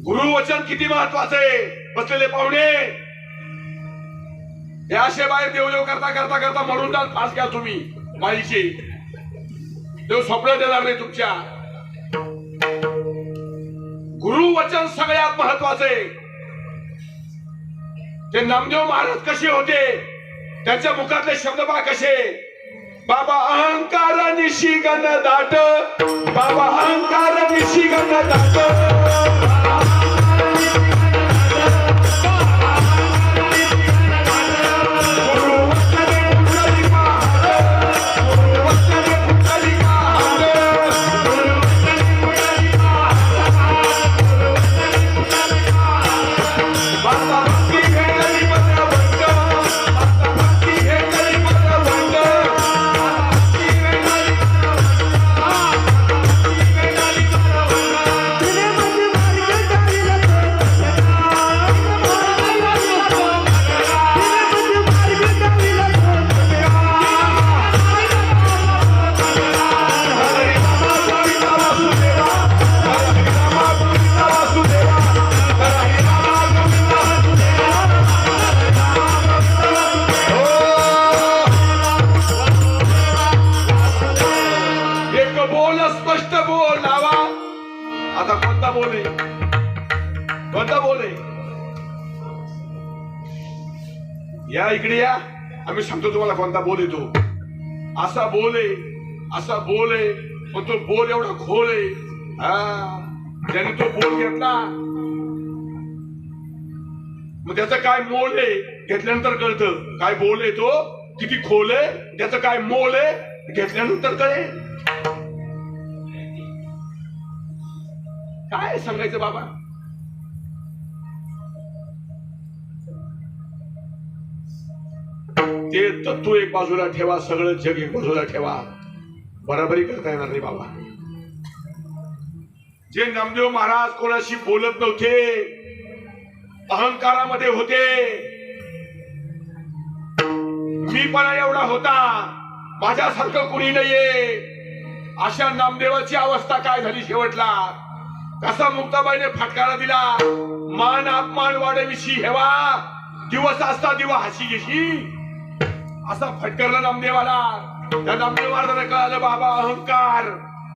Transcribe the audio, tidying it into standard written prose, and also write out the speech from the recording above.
गुरुवचन किती महत्वाचं आहे. बसलेले पाहुणे, हे असे बाहेर देवदेव करता करता करता म्हणून जाल फास घ्या तुम्ही माईचे. देव स्वप्न देणार नाही तुमच्या. गुरुवचन सगळ्यात महत्वाचं आहे. ते नामदेव महाराज कसे होते, त्यांच्या मुखातले शब्द पहा कसे. बाबा अहंकार निशी गण दाट, बाबा अहंकार निशी गण दाट. स्पष्ट बोल नावा. आता कोणता बोले, कोणता बोले. या इकडे या, आम्ही सांगतो तुम्हाला कोणता बोले. तो असा बोले, असा बोले, पण तो बोल एवढा खोल आहे. ज्याने तो बोल घेतला मग त्याचं काय मोल आहे घेतल्यानंतर कळतं. काय बोल आहे तो, किती खोल आहे, त्याचं काय मोल आहे घेतल्यानंतर कळेल. काय सांगायचं बाबा. ते तत्व एक बाजूला ठेवा, सगळं जग एक बाजूला ठेवा. बराबरी करता येणार नाही बाबा. जे नामदेव महाराज कोणाशी बोलत नव्हते, अहंकारामध्ये होते, मीपणा एवढा होता, माझ्यासारखं कुणी नाहीये, अशा नामदेवाची अवस्था काय झाली शेवटला. कसा मुक्ताबाईने फटकारा दिला. मान अपमान वाढविशी हेवा, दिवस असता दिवा हसी घेशी, असा फटकारला नामदेवाला. त्या नामदेव महाराजांना कळालं बाबा अहंकार